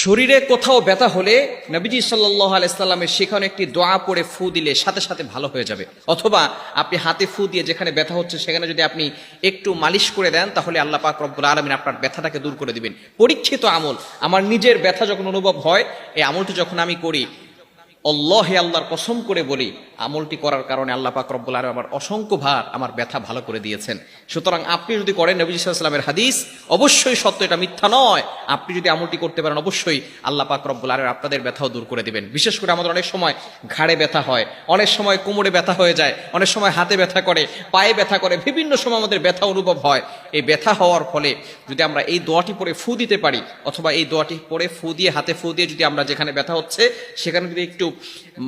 শরীরে কোথাও ব্যথা হলে নবীজি সাল্লাল্লাহু আলাইহি সাল্লামের শেখানো একটি দোয়া পড়ে ফু দিলে সাথে সাথে ভালো হয়ে যাবে। অথবা আপনি হাতে ফু দিয়ে যেখানে ব্যথা হচ্ছে সেখানে যদি আপনি একটু মালিশ করে দেন তাহলে আল্লাহ পাক রব্বুল আলামিন আপনার ব্যথাটাকে দূর করে দিবেন। পরীক্ষিত আমল। আমার নিজের ব্যথা যখন অনুভব হয়, এই আমলটি যখন আমি করি, আল্লাহর কসম করে বলি, আমলটি করার কারণে আল্লাহ পাক রব্বুল আলামিন আমার অসংখ্য ভার, আমার ব্যথা ভালো করে দিয়েছেন। সুতরাং আপনি যদি করেন, নবী সাল্লাল্লাহু আলাইহি ওয়াসাল্লামের হাদিস অবশ্যই সত্য, এটা মিথ্যা নয়। আপনি যদি আমলটি করতে পারেন অবশ্যই আল্লাহ পাক রব্বুল আলামিন আপনাদের ব্যথাও দূর করে দিবেন। বিশেষ করে আমাদের অনেক সময় ঘাড়ে ব্যথা হয়, অনেক সময় কোমরে ব্যথা হয়ে যায়, অনেক সময় হাতে ব্যথা করে, পায়ে ব্যথা করে, বিভিন্ন সময় আমাদের ব্যথা অনুভব হয়। এই ব্যথা হওয়ার ফলে যদি আমরা এই দোয়াটি পড়ে ফু দিতে পারি, অথবা এই দোয়াটি পড়ে ফু দিয়ে, হাতে ফু দিয়ে যদি আমরা যেখানে ব্যথা হচ্ছে সেখানে যদি একটু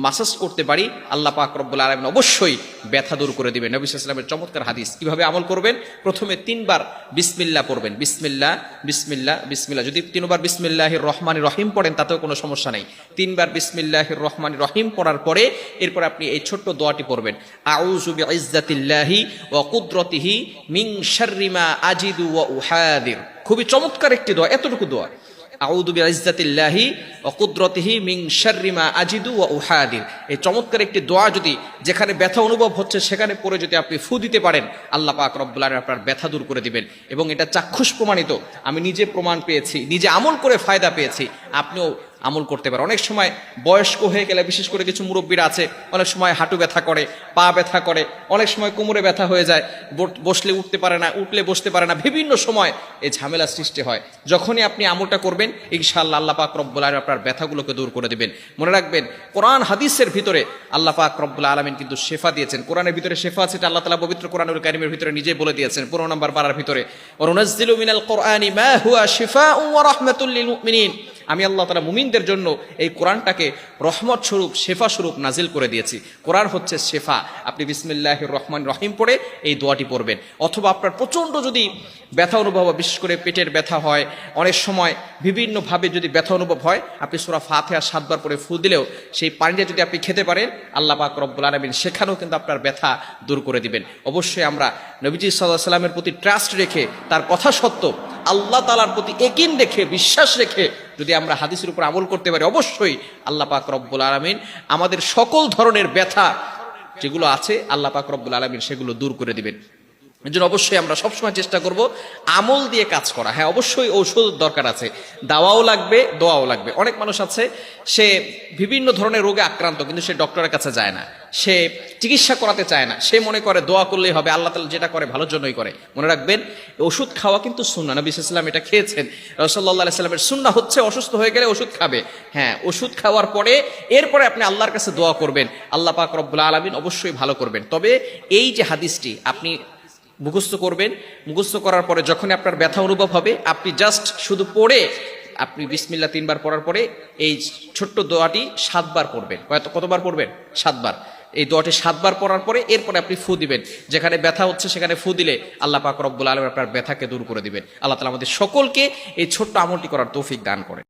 মাসাজ করতে পারি, আল্লাহ পাক রব্বুল আলামিন অবশ্যই ব্যথা দূর করে দিবেন। নবী সাল্লাল্লাহু আলাইহি ওয়াসাল্লামের চমৎকার হাদিস। কিভাবে আমল করবেন? প্রথমে 3 বার বিসমিল্লাহ পড়বেন। বিসমিল্লাহ, বিসমিল্লাহ, বিসমিল্লাহ। যদি 3 বার বিসমিল্লাহির রহমানির রহিম পড়েন তাতেও কোনো সমস্যা নেই। 3 বার বিসমিল্লাহির রহমানির রহিম পড়ার পরে এরপর আপনি এই ছোট্ট দোয়াটি পড়বেন, আউযু বিইজ্জাতিল্লাহি ওয়া কুদরতিহি মিন শাররি মা আজিদু ওয়া উহাদির। খুবই চমৎকার একটি দোয়া, এতটুকু দোয়া, আউযু বিইজ্জাতিল্লাহি ওয়া কুদরতিহি মিন শাররি মা আজিদু ওয়া উহাদির। এই চমৎকার একটি দোয়া যদি যেখানে ব্যথা অনুভব হচ্ছে সেখানে পড়ে যদি আপনি ফু দিতে পারেন, আল্লাহ পাক রব্বুল আলামিন আপনার ব্যথা দূর করে দিবেন। এবং এটা চাক্ষুষ প্রমাণিত, আমি নিজে প্রমাণ পেয়েছি, নিজে আমল করে ফায়দা পেয়েছি। আপনিও আমল করতে পারে। অনেক সময় বয়স্ক হয়ে গেলে, বিশেষ করে কিছু মুরব্বীরা আছে, অনেক সময় হাঁটু ব্যথা করে, পা ব্যথা করে, অনেক সময় কোমরে ব্যথা হয়ে যায়, বসলে উঠতে পারে না, উঠলে বসতে পারে না, বিভিন্ন সময় এই ঝামেলা সৃষ্টি হয়। যখনই আপনি আমলটা করবেন ইনশাআল্লাহ আল্লাহ পাক রব্বুল আলামিন আপনার ব্যথাগুলোকে দূর করে দিবেন। মনে রাখবেন, কোরআন হাদিসের ভিতরে আল্লাহ পাক রব্বুল আলামিন কিন্তু শেফা দিয়েছেন। কোরআনের ভিতরে শেফা আছে, এটা আল্লাহ তাআলা পবিত্র কোরআনুল কারীমের ভিতরে নিজেই বলে দিয়েছেন। 15 নম্বর পারার ভিতরে, ওয়ানুনাজ্জিলু মিনাল কোরআনি মা হুয়া শিফাউন ওয়া রাহমাতুল লিল মুমিনিন। আমি আল্লাহ তাআলা মুমিনদের জন্য এই কোরআনটাকে রহমত স্বরূপ, শেফা স্বরূপ নাজিল করে দিয়েছি। কোরআন হচ্ছে শেফা। আপনি বিসমিল্লাহির রহমানির রহিম পড়ে এই দোয়াটি পড়বেন। অথবা আপনার প্রচণ্ড যদি ব্যথা অনুভব হয়, বিশেষ করে পেটের ব্যথা হয়, অনেক সময় বিভিন্নভাবে যদি ব্যথা অনুভব হয়, আপনি সূরা ফাতিহা 7 বার পরে ফু দিলেও সেই পানিটা যদি আপনি খেতে পারেন, আল্লাহ পাক রব্বুল আলামিন সেখানেও কিন্তু আপনার ব্যথা দূর করে দিবেন। অবশ্যই আমরা নবীজি সাল্লাল্লাহু আলাইহি ওয়াসাল্লামের প্রতি ট্রাস্ট রেখে, তার কথা সত্য, আল্লাহ তাআলার প্রতি ইয়াকিন রেখে, বিশ্বাস রেখে যদি আমরা হাদিসের উপর আমল করতে পারি, অবশ্যই আল্লাহ পাক রব্বুল আলামিন আমাদের সকল ধরনের ব্যথা যেগুলো আছে আল্লাহ পাক রব্বুল আলামিন সেগুলো দূর করে দিবেন। এর জন্য অবশ্যই আমরা সবসময় চেষ্টা করব আমল দিয়ে কাজ করা। হ্যাঁ, অবশ্যই ঔষধ দরকার আছে, দাওয়াও লাগবে, দোয়াও লাগবে। অনেক মানুষ আছে, সে বিভিন্ন ধরনের রোগে আক্রান্ত, কিন্তু সে ডক্টরের কাছে যায় না, সে চিকিৎসা করাতে চায় না, সে মনে করে দোয়া করলেই হবে, আল্লাহ তাআলা যেটা করে ভালোর জন্যই করে। মনে রাখবেন, ওষুধ খাওয়া কিন্তু সুন্নাহ। নবী সাল্লাল্লাহু আলাইহি ওয়াসাল্লাম এটা খেয়েছেন। রাসূলুল্লাহ সাল্লাল্লাহু আলাইহি ওয়াসাল্লামের সুন্নাহ হচ্ছে অসুস্থ হয়ে গেলে ওষুধ খাবে। হ্যাঁ, ওষুধ খাওয়ার পরে এরপরে আপনি আল্লাহর কাছে দোয়া করবেন, আল্লাহ পাক রব্বুল আলামিন অবশ্যই ভালো করবেন। তবে এই যে হাদিসটি আপনি মুখস্থ করবেন, মুখস্থ করার পরে যখন আপনার ব্যথা অনুভব হবে, আপনি জাস্ট শুধু পড়ে, আপনি বিসমিল্লাহ 3 বার পড়ার পরে এই ছোট্ট দোয়াটি 7 বার পড়বেন। কতবার পড়বেন? 7 বার। এই দোয়াটি 7 বার পড়ার পরে এরপরে আপনি ফু দিবেন। যেখানে ব্যথা হচ্ছে সেখানে ফু দিলে আল্লাহ পাক রব্বুল আলামিন আপনার ব্যথাকে দূর করে দিবেন। আল্লাহ তাআলা আমাদের সকলকে এই ছোট্ট আমলটি করার তৌফিক দান করেন।